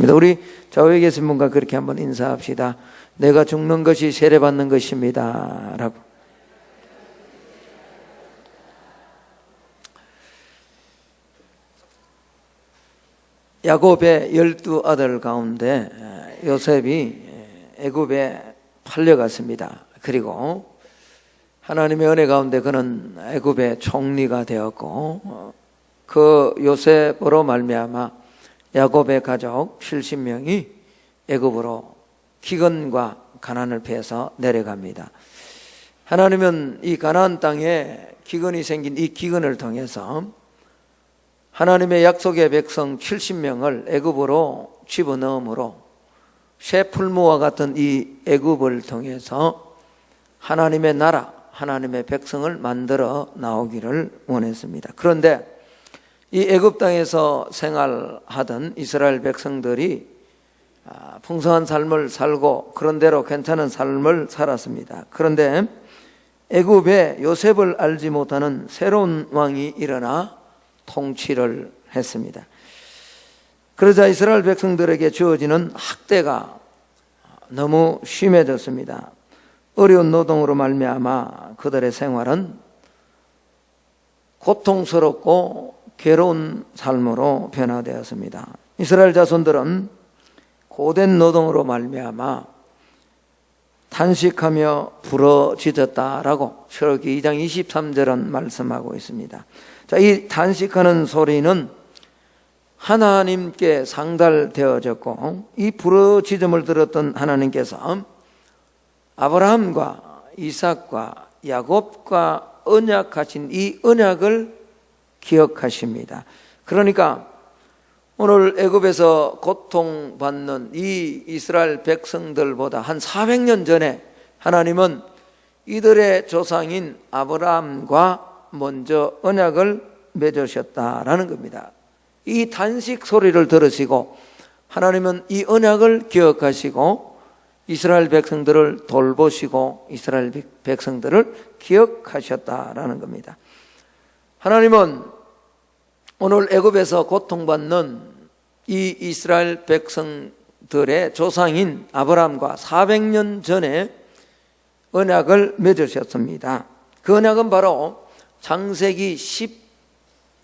하겠습니다. 우리 좌우에 계신 분과 그렇게 한번 인사합시다. 내가 죽는 것이 세례받는 것입니다 라고. 야곱의 12아들 가운데 요셉이 애굽에 팔려갔습니다. 그리고 하나님의 은혜 가운데 그는 애굽의 총리가 되었고, 그 요셉으로 말미암아 야곱의 가족 70명이 애굽으로 기근과 가난을 피해서 내려갑니다. 하나님은 이 가나안 땅에 기근이 생긴 이 기근을 통해서 하나님의 약속의 백성 70명을 애굽으로 집어넣음으로 새 풀무와 같은 이 애굽을 통해서 하나님의 나라, 하나님의 백성을 만들어 나오기를 원했습니다. 그런데 이 애굽 땅에서 생활하던 이스라엘 백성들이 풍성한 삶을 살고 그런대로 괜찮은 삶을 살았습니다. 그런데 애굽에 요셉을 알지 못하는 새로운 왕이 일어나 통치를 했습니다. 그러자 이스라엘 백성들에게 주어지는 학대가 너무 심해졌습니다. 어려운 노동으로 말미암아 그들의 생활은 고통스럽고 괴로운 삶으로 변화되었습니다. 이스라엘 자손들은 고된 노동으로 말미암아 탄식하며 부러지졌다라고 출애굽기 2장 23절은 말씀하고 있습니다. 자, 이 탄식하는 소리는 하나님께 상달되어졌고, 이 부러지짐을 들었던 하나님께서 아브라함과 이삭과 야곱과 언약하신 이 언약을 기억하십니다. 그러니까 오늘 애굽에서 고통받는 이 이스라엘 백성들보다 한 400년 전에 하나님은 이들의 조상인 아브라함과 먼저 언약을 맺으셨다라는 겁니다. 이 탄식 소리를 들으시고 하나님은 이 언약을 기억하시고 이스라엘 백성들을 돌보시고 이스라엘 백성들을 기억하셨다라는 겁니다. 하나님은 오늘 애굽에서 고통받는 이 이스라엘 백성들의 조상인 아브라함과 400년 전에 언약을 맺으셨습니다. 그 언약은 바로 창세기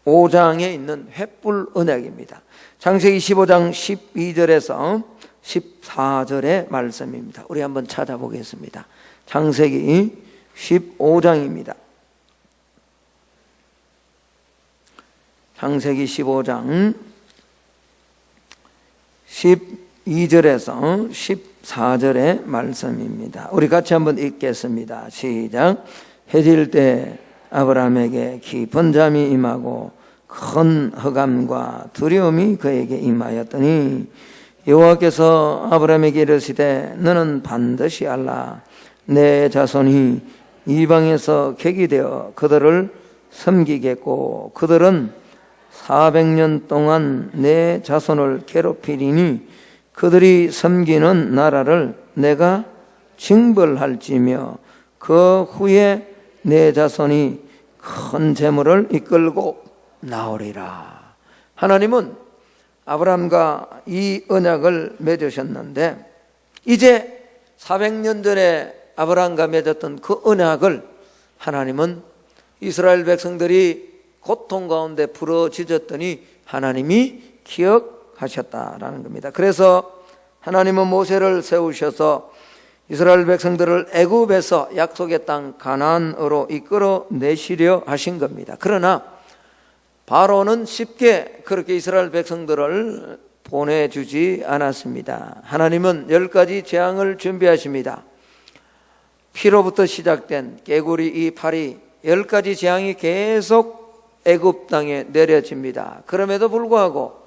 15장에 있는 횃불 언약입니다. 창세기 15장 12절에서 14절의 말씀입니다. 우리 한번 찾아보겠습니다. 창세기 15장입니다. 창세기 15장 12절에서 14절의 말씀입니다. 우리 같이 한번 읽겠습니다. 시작. 해질 때 아브라함에게 깊은 잠이 임하고 큰 흑암과 두려움이 그에게 임하였더니 여호와께서 아브라함에게 이르시되 너는 반드시 알라. 내 자손이 이방에서 객이 되어 그들을 섬기겠고 그들은 400년 동안 내 자손을 괴롭히리니 그들이 섬기는 나라를 내가 징벌할지며 그 후에 내 자손이 큰 재물을 이끌고 나오리라. 하나님은 아브라함과 이 언약을 맺으셨는데 이제 400년 전에 아브라함과 맺었던 그 언약을 하나님은 이스라엘 백성들이 고통 가운데 부러지졌더니 하나님이 기억하셨다라는 겁니다. 그래서 하나님은 모세를 세우셔서 이스라엘 백성들을 애굽에서 약속의 땅 가나안으로 이끌어 내시려 하신 겁니다. 그러나 바로는 쉽게 그렇게 이스라엘 백성들을 보내주지 않았습니다. 하나님은 10가지 재앙을 준비하십니다. 피로부터 시작된 개구리 이 팔이 10가지 재앙이 계속 애굽 땅에 내려집니다. 그럼에도 불구하고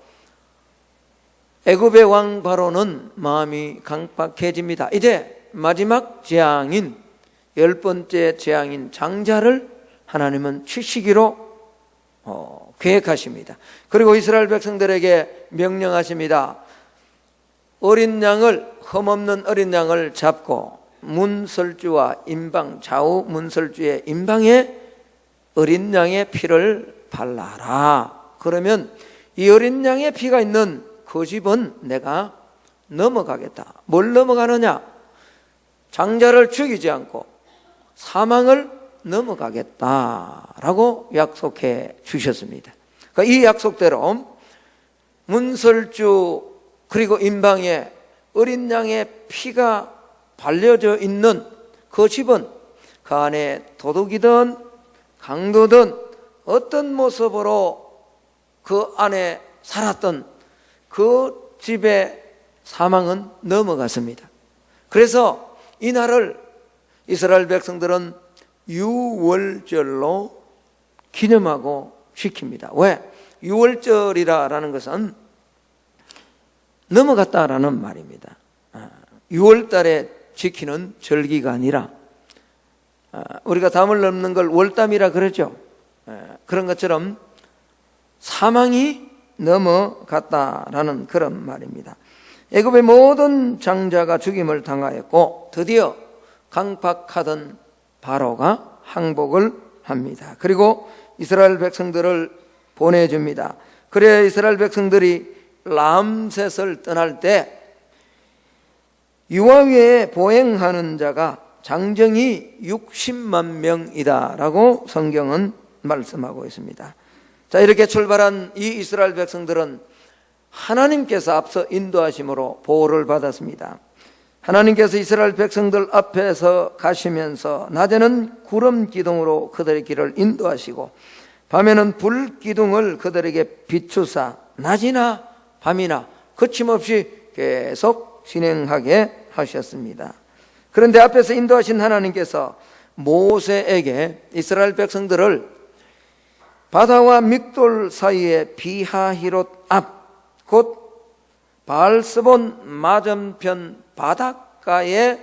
애굽의 왕 바로는 마음이 강팍해집니다. 이제 마지막 재앙인 10번째 재앙인 장자를 하나님은 치시기로 계획하십니다. 그리고 이스라엘 백성들에게 명령하십니다. 어린 양을, 흠없는 어린 양을 잡고 문설주와 임방, 좌우 문설주의 임방에 어린 양의 피를 발라라. 그러면 이 어린 양의 피가 있는 그 집은 내가 넘어가겠다. 뭘 넘어가느냐? 장자를 죽이지 않고 사망을 넘어가겠다라고 약속해 주셨습니다. 그러니까 이 약속대로 문설주 그리고 임방에 어린 양의 피가 발려져 있는 그 집은 그 안에 도둑이든 강도든 어떤 모습으로 그 안에 살았던 그 집의 사망은 넘어갔습니다. 그래서 이 날을 이스라엘 백성들은 유월절로 기념하고 지킵니다. 왜? 유월절이라는 것은 넘어갔다라는 말입니다. 6월달에 지키는 절기가 아니라 우리가 담을 넘는 걸 월담이라 그러죠. 그런 것처럼 사망이 넘어갔다라는 그런 말입니다. 애굽의 모든 장자가 죽임을 당하였고 드디어 강박하던 바로가 항복을 합니다. 그리고 이스라엘 백성들을 보내줍니다. 그래야 이스라엘 백성들이 람셋을 떠날 때 유아위에 보행하는 자가 장정이 60만 명이다라고 성경은 말씀하고 있습니다. 자, 이렇게 출발한 이 이스라엘 백성들은 하나님께서 앞서 인도하심으로 보호를 받았습니다. 하나님께서 이스라엘 백성들 앞에서 가시면서 낮에는 구름 기둥으로 그들의 길을 인도하시고 밤에는 불 기둥을 그들에게 비추사 낮이나 밤이나 거침없이 계속 진행하게 하셨습니다. 그런데 앞에서 인도하신 하나님께서 모세에게 이스라엘 백성들을 바다와 믹돌 사이의 비하히롯 앞 곧 바알스본 맞은편 바닷가에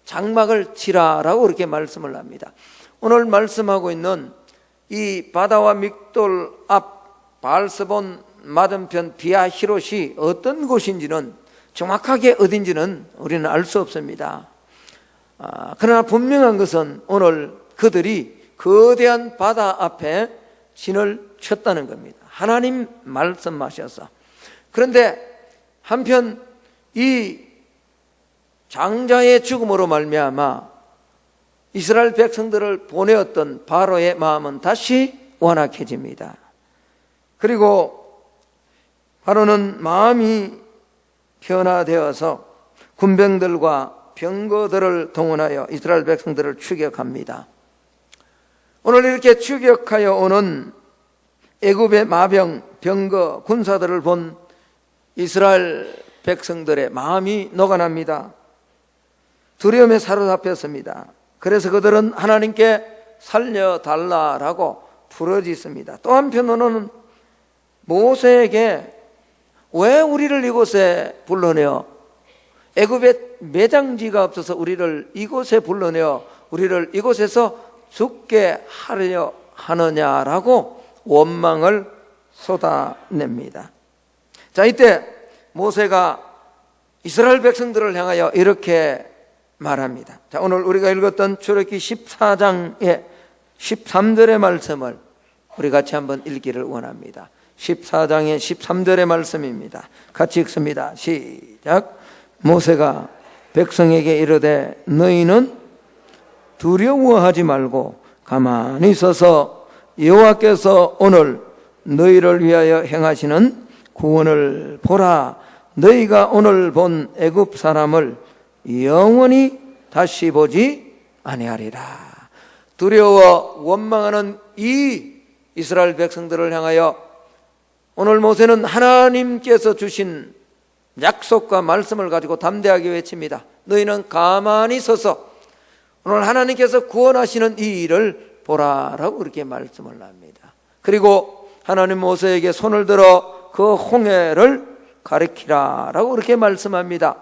장막을 치라라고 그렇게 말씀을 합니다. 오늘 말씀하고 있는 이 바다와 믹돌 앞 바알스본 맞은편 비하히롯이 어떤 곳인지는 정확하게 어딘지는 우리는 알 수 없습니다. 그러나 분명한 것은 오늘 그들이 거대한 바다 앞에 진을 쳤다는 겁니다. 하나님 말씀하셔서. 그런데 한편 이 장자의 죽음으로 말미암아 이스라엘 백성들을 보내었던 바로의 마음은 다시 완악해집니다. 그리고 바로는 마음이 변화되어서 군병들과 병거들을 동원하여 이스라엘 백성들을 추격합니다. 오늘 이렇게 추격하여 오는 애굽의 마병, 병거, 군사들을 본 이스라엘 백성들의 마음이 녹아납니다. 두려움에 사로잡혔습니다. 그래서 그들은 하나님께 살려달라라고 부르짖습니다. 또 한편으로는 모세에게 왜 우리를 이곳에 불러내어 애굽에 매장지가 없어서 우리를 이곳에 불러내어 우리를 이곳에서 죽게 하려 하느냐라고 원망을 쏟아냅니다. 자, 이때 모세가 이스라엘 백성들을 향하여 이렇게 말합니다. 자, 오늘 우리가 읽었던 출애굽기 14장의 13절의 말씀을 우리 같이 한번 읽기를 원합니다. 14장의 13절의 말씀입니다. 같이 읽습니다. 시작. 모세가 백성에게 이르되 너희는 두려워하지 말고 가만히 서서 여호와께서 오늘 너희를 위하여 행하시는 구원을 보라. 너희가 오늘 본 애굽 사람을 영원히 다시 보지 아니하리라. 두려워 원망하는 이 이스라엘 백성들을 향하여 오늘 모세는 하나님께서 주신 약속과 말씀을 가지고 담대하게 외칩니다. 너희는 가만히 서서 오늘 하나님께서 구원하시는 이 일을 보라라고 그렇게 말씀을 합니다. 그리고 하나님 모세에게 손을 들어 그 홍해를 가리키라라고 그렇게 말씀합니다.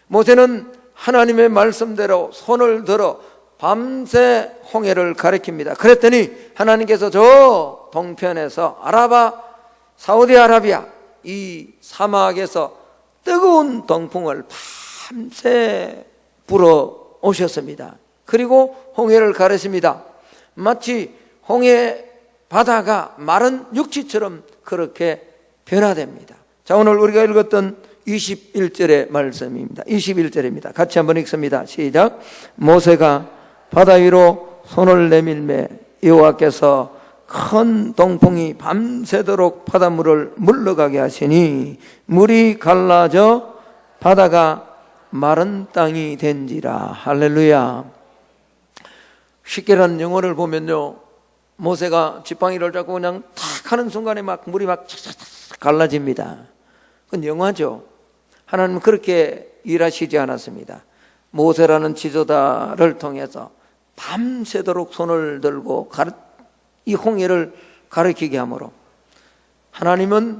모세는 하나님의 말씀대로 손을 들어 밤새 홍해를 가리킵니다. 그랬더니 하나님께서 저 동편에서 사우디아라비아 이 사막에서 뜨거운 동풍을 밤새 불어 오셨습니다. 그리고 홍해를 가르십니다. 마치 홍해 바다가 마른 육지처럼 그렇게 변화됩니다. 자, 오늘 우리가 읽었던 21절의 말씀입니다. 21절입니다. 같이 한번 읽습니다. 시작. 모세가 바다 위로 손을 내밀매 여호와께서 큰 동풍이 밤새도록 바닷물을 물러가게 하시니 물이 갈라져 바다가 마른 땅이 된지라. 할렐루야. 쉽게라는 영어를 보면요, 모세가 지팡이를 잡고 그냥 탁 하는 순간에 막 물이 막 착착착 갈라집니다. 그건 영화죠. 하나님은 그렇게 일하시지 않았습니다. 모세라는 지도자를 통해서 밤새도록 손을 들고 이 홍해를 가리키게 하므로 하나님은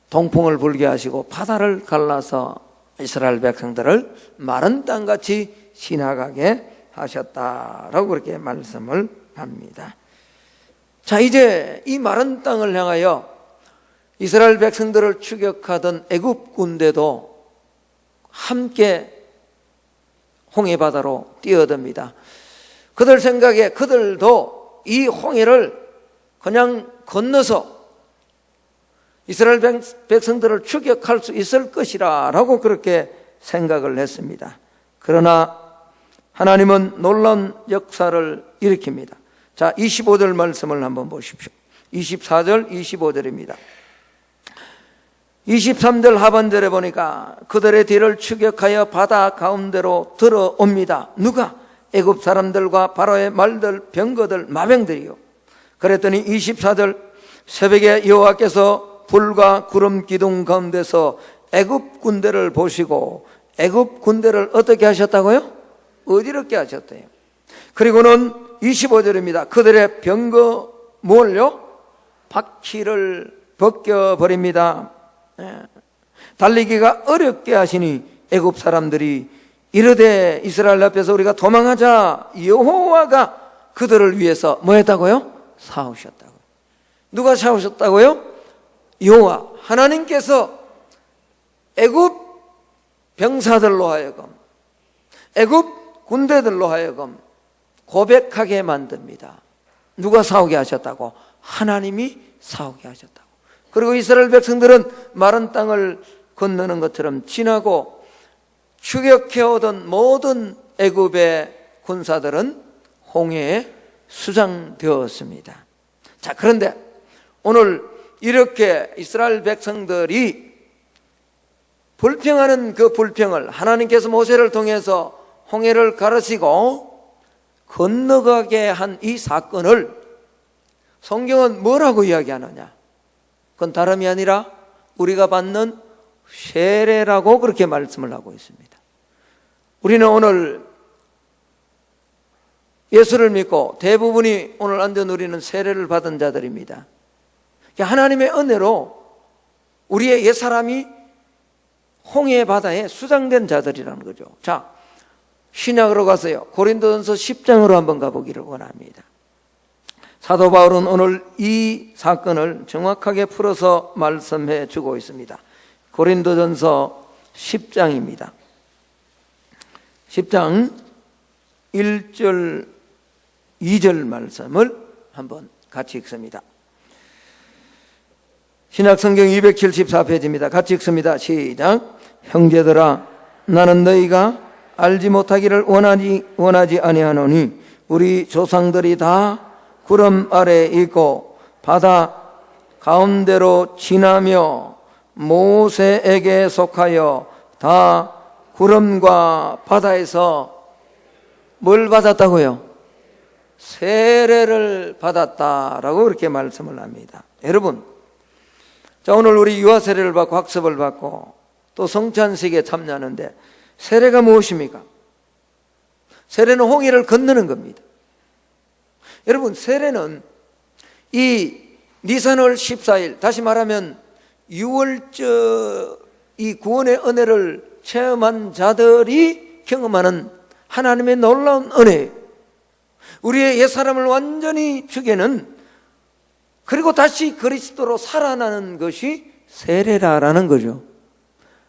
동풍을 불게 하시고 바다를 갈라서 이스라엘 백성들을 마른 땅같이 지나가게 하셨다라고 그렇게 말씀을 합니다. 자, 이제 이 마른 땅을 향하여 이스라엘 백성들을 추격하던 애굽 군대도 함께 홍해 바다로 뛰어듭니다. 그들 생각에 그들도 이 홍해를 그냥 건너서 이스라엘 백성들을 추격할 수 있을 것이라 라고 그렇게 생각을 했습니다. 그러나 하나님은 놀라운 역사를 일으킵니다. 자, 25절 말씀을 한번 보십시오. 24절, 25절입니다. 23절 하반절에 보니까 그들의 뒤를 추격하여 바다 가운데로 들어옵니다. 누가? 애굽 사람들과 바로의 말들, 병거들, 마병들이요. 그랬더니 24절 새벽에 여호와께서 불과 구름 기둥 가운데서 애굽 군대를 보시고 애굽 군대를 어떻게 하셨다고요? 어지럽게 하셨대요. 그리고는 25절입니다. 그들의 병거 뭘요? 바퀴를 벗겨버립니다. 달리기가 어렵게 하시니 애굽 사람들이 이르되 이스라엘 앞에서 우리가 도망하자. 여호와가 그들을 위해서 뭐 했다고요? 싸우셨다고요. 누가 싸우셨다고요? 여호와 하나님께서 애굽 병사들로 하여금 애굽 군대들로 하여금 고백하게 만듭니다. 누가 싸우게 하셨다고? 하나님이 싸우게 하셨다고. 그리고 이스라엘 백성들은 마른 땅을 건너는 것처럼 지나고 추격해오던 모든 애굽의 군사들은 홍해에 수장되었습니다. 자, 그런데 오늘 이렇게 이스라엘 백성들이 불평하는 그 불평을 하나님께서 모세를 통해서 홍해를 가르치고 건너가게 한 이 사건을 성경은 뭐라고 이야기하느냐? 그건 다름이 아니라 우리가 받는 세례라고 그렇게 말씀을 하고 있습니다. 우리는 오늘 예수를 믿고 대부분이 오늘 앉아 누리는 세례를 받은 자들입니다. 하나님의 은혜로 우리의 옛사람이 홍해 바다에 수장된 자들이라는 거죠. 자, 신약으로 가서요. 고린도전서 10장으로 한번 가보기를 원합니다. 사도 바울은 오늘 이 사건을 정확하게 풀어서 말씀해 주고 있습니다. 고린도전서 10장입니다. 10장 1절 2절 말씀을 한번 같이 읽습니다. 신약성경 274페이지입니다. 같이 읽습니다. 시작. 형제들아, 나는 너희가 알지 못하기를 원하지 아니하노니 우리 조상들이 다 구름 아래에 있고 바다 가운데로 지나며 모세에게 속하여 다 구름과 바다에서 뭘 받았다고요? 세례를 받았다라고 그렇게 말씀을 합니다. 여러분, 자, 오늘 우리 유아 세례를 받고 학습을 받고 또 성찬식에 참여하는데 세례가 무엇입니까? 세례는 홍해를 건너는 겁니다. 여러분, 세례는 이 니산월 14일, 다시 말하면 6월절 이 구원의 은혜를 체험한 자들이 경험하는 하나님의 놀라운 은혜, 우리의 옛사람을 완전히 죽이는, 그리고 다시 그리스도로 살아나는 것이 세례라는 거죠.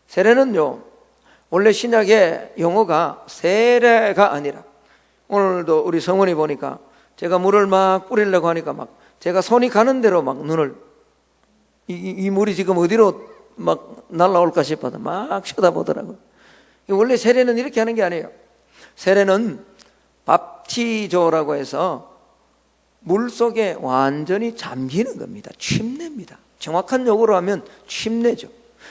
세례는요, 원래 신약의 용어가 세례가 아니라, 오늘도 우리 성원이 보니까 제가 물을 막 뿌리려고 하니까 막 제가 손이 가는 대로 막 눈을 이 물이 지금 어디로 막 날아올까 싶어서 막 쳐다보더라고요. 원래 세례는 이렇게 하는 게 아니에요. 세례는 밥티조라고 해서 물 속에 완전히 잠기는 겁니다. 침례입니다. 정확한 용어로 하면 침례죠.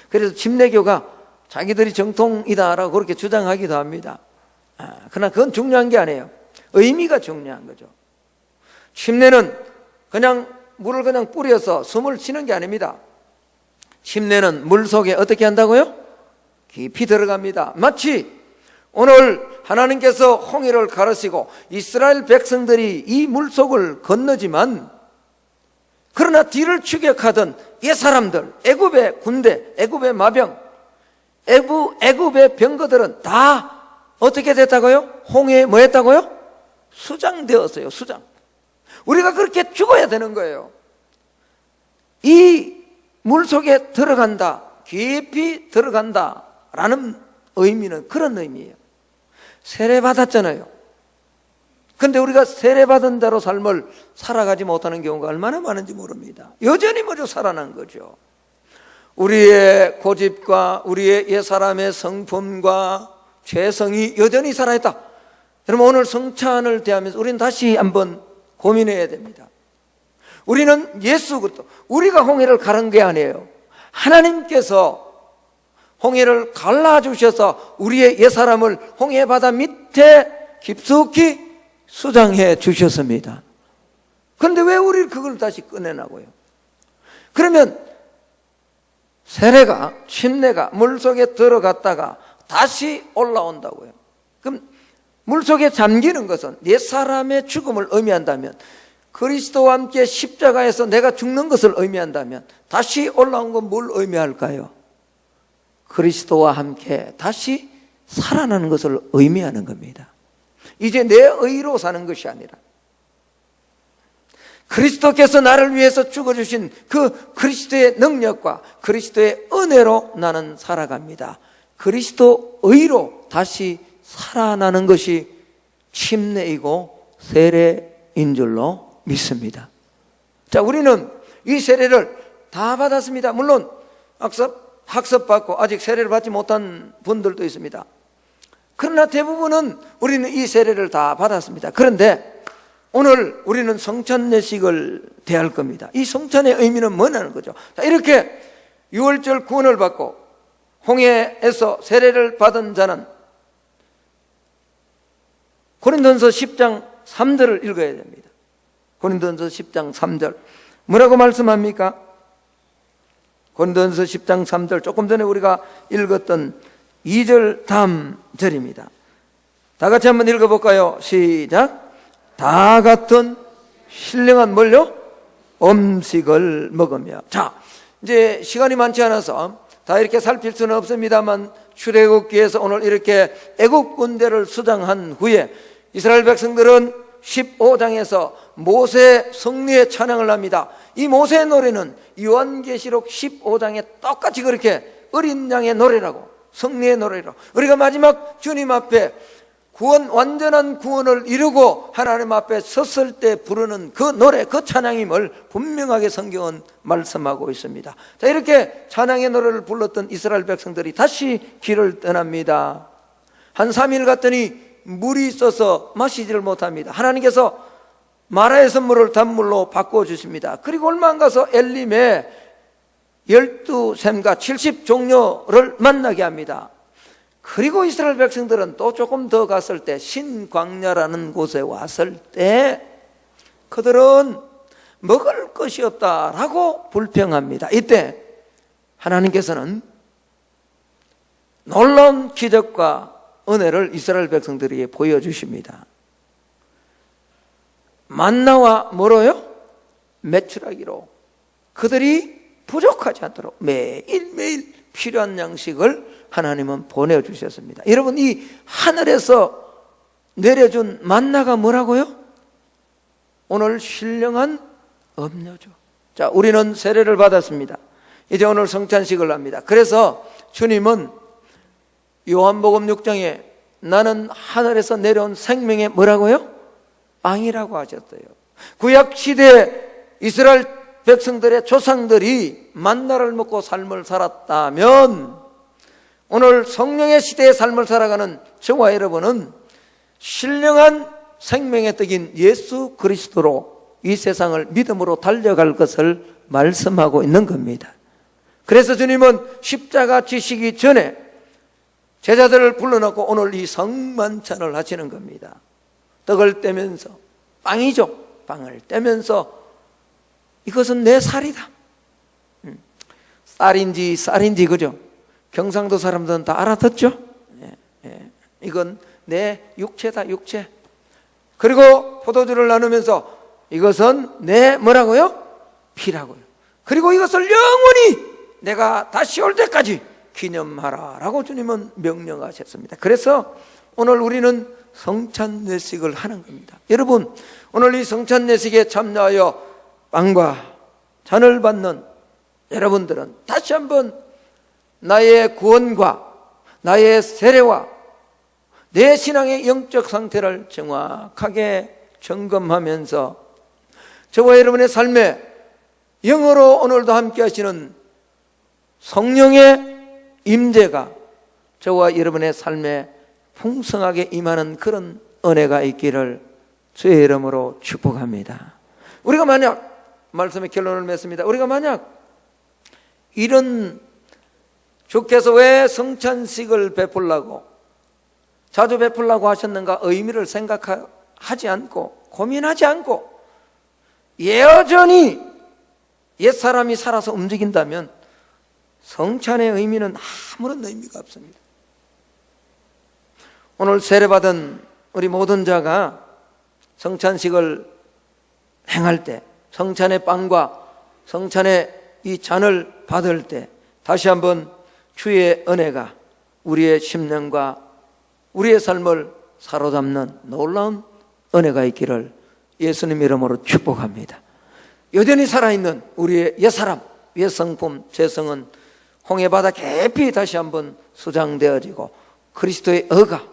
그래서 침례교가 자기들이 정통이다라고 그렇게 주장하기도 합니다. 그러나 그건 중요한 게 아니에요. 의미가 중요한 거죠. 침례는 그냥 물을 그냥 뿌려서 숨을 쉬는 게 아닙니다. 침례는 물 속에 어떻게 한다고요? 깊이 들어갑니다. 마치 오늘 하나님께서 홍해를 가르시고 이스라엘 백성들이 이 물속을 건너지만 그러나 뒤를 추격하던 옛사람들, 애굽의 군대, 애굽의 마병, 애굽의 병거들은 다 어떻게 됐다고요? 홍해에 뭐 했다고요? 수장되었어요. 수장. 우리가 그렇게 죽어야 되는 거예요. 이 물속에 들어간다, 깊이 들어간다 라는 의미는 그런 의미예요. 세례받았잖아요. 근데 우리가 세례받은 자로 삶을 살아가지 못하는 경우가 얼마나 많은지 모릅니다. 여전히 먼저 살아난 거죠. 우리의 고집과 우리의 옛사람의 성품과 죄성이 여전히 살아있다. 여러분, 오늘 성찬을 대하면서 우리는 다시 한번 고민해야 됩니다. 우리는 예수 그리스도, 우리가 홍해를 가른 게 아니에요. 하나님께서 홍해를 갈라주셔서 우리의 옛사람을 홍해 바다 밑에 깊숙이 수장해 주셨습니다. 그런데 왜 우리 그걸 다시 꺼내나고요? 그러면 세례가, 침례가 물속에 들어갔다가 다시 올라온다고요. 그럼 물속에 잠기는 것은 옛사람의 죽음을 의미한다면, 그리스도와 함께 십자가에서 내가 죽는 것을 의미한다면 다시 올라온 건 뭘 의미할까요? 그리스도와 함께 다시 살아나는 것을 의미하는 겁니다. 이제 내 의로 사는 것이 아니라 그리스도께서 나를 위해서 죽어주신 그 그리스도의 능력과 그리스도의 은혜로 나는 살아갑니다. 그리스도 의로 다시 살아나는 것이 침례이고 세례인 줄로 믿습니다. 자, 우리는 이 세례를 다 받았습니다. 물론 학습받고 아직 세례를 받지 못한 분들도 있습니다. 그러나 대부분은 우리는 이 세례를 다 받았습니다. 그런데 오늘 우리는 성찬 예식을 대할 겁니다. 이 성찬의 의미는 뭐냐는 거죠. 자, 이렇게 유월절 구원을 받고 홍해에서 세례를 받은 자는 고린도전서 10장 3절을 읽어야 됩니다. 고린도전서 10장 3절 뭐라고 말씀합니까? 고린도전서 10장 3절, 조금 전에 우리가 읽었던 2절 다음 절입니다. 다 같이 한번 읽어볼까요? 시작. 다 같은 신령한 뭘요? 음식을 먹으며. 자, 이제 시간이 많지 않아서 다 이렇게 살필 수는 없습니다만, 출애굽기에서 오늘 이렇게 애굽 군대를 수장한 후에 이스라엘 백성들은 15장에서 모세 승리의 찬양을 합니다. 이 모세의 노래는 요한계시록 15장에 똑같이 그렇게 어린 양의 노래라고, 승리의 노래라고, 우리가 마지막 주님 앞에 완전한 구원을 이루고 하나님 앞에 섰을 때 부르는 그 노래, 그 찬양임을 분명하게 성경은 말씀하고 있습니다. 자, 이렇게 찬양의 노래를 불렀던 이스라엘 백성들이 다시 길을 떠납니다. 한 3일 갔더니 물이 있어서 마시지를 못합니다. 하나님께서 마라의 선물을 단물로 바꿔주십니다. 그리고 얼마 안 가서 엘림에 12샘과 70종려를 만나게 합니다. 그리고 이스라엘 백성들은 또 조금 더 갔을 때 신광야라는 곳에 왔을 때 그들은 먹을 것이 없다라고 불평합니다. 이때 하나님께서는 놀라운 기적과 은혜를 이스라엘 백성들에게 보여주십니다. 만나와 뭐로요? 메추라기로 그들이 부족하지 않도록 매일매일 필요한 양식을 하나님은 보내주셨습니다. 여러분, 이 하늘에서 내려준 만나가 뭐라고요? 오늘 신령한 음료죠. 자, 우리는 세례를 받았습니다. 이제 오늘 성찬식을 합니다. 그래서 주님은 요한복음 6장에 나는 하늘에서 내려온 생명의 뭐라고요? 빵이라고 하셨어요. 구약시대 이스라엘 백성들의 조상들이 만나를 먹고 삶을 살았다면 오늘 성령의 시대의 삶을 살아가는 저와 여러분은 신령한 생명의 떡인 예수 그리스도로 이 세상을 믿음으로 달려갈 것을 말씀하고 있는 겁니다. 그래서 주님은 십자가 지시기 전에 제자들을 불러놓고 오늘 이 성만찬을 하시는 겁니다. 떡을 떼면서, 빵이죠. 빵을 떼면서 이것은 내 살이다. 쌀인지 그죠? 경상도 사람들은 다 알아듣죠? 이건 내 육체다, 육체. 그리고 포도주를 나누면서 이것은 내 뭐라고요? 피라고요. 그리고 이것을 영원히 내가 다시 올 때까지 기념하라 라고 주님은 명령하셨습니다. 그래서 오늘 우리는 성찬례식을 하는 겁니다. 여러분, 오늘 이 성찬례식에 참여하여 빵과 잔을 받는 여러분들은 다시 한번 나의 구원과 나의 세례와 내 신앙의 영적 상태를 정확하게 점검하면서 저와 여러분의 삶에 영으로 오늘도 함께 하시는 성령의 임재가 저와 여러분의 삶에 풍성하게 임하는 그런 은혜가 있기를 주의 이름으로 축복합니다. 우리가 만약 말씀의 결론을 맺습니다. 우리가 만약 이런 주께서 왜 성찬식을 베풀라고 자주 베풀라고 하셨는가 의미를 생각하지 않고 고민하지 않고 여전히 옛사람이 살아서 움직인다면 성찬의 의미는 아무런 의미가 없습니다. 오늘 세례받은 우리 모든 자가 성찬식을 행할 때 성찬의 빵과 성찬의 이 잔을 받을 때 다시 한번 주의 은혜가 우리의 심령과 우리의 삶을 사로잡는 놀라운 은혜가 있기를 예수님 이름으로 축복합니다. 여전히 살아있는 우리의 옛사람, 옛성품, 죄성은 홍해바다 깊이 다시 한번 수장되어지고 그리스도의 의가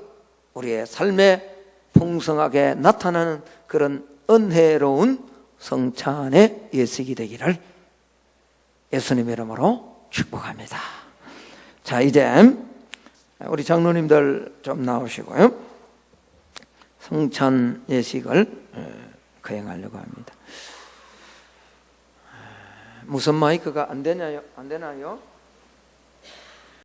우리의 삶에 풍성하게 나타나는 그런 은혜로운 성찬의 예식이 되기를 예수님 이름으로 축복합니다. 자, 이제 우리 장로님들 좀 나오시고요. 성찬 예식을 거행하려고 합니다. 무슨 마이크가 안 되나요?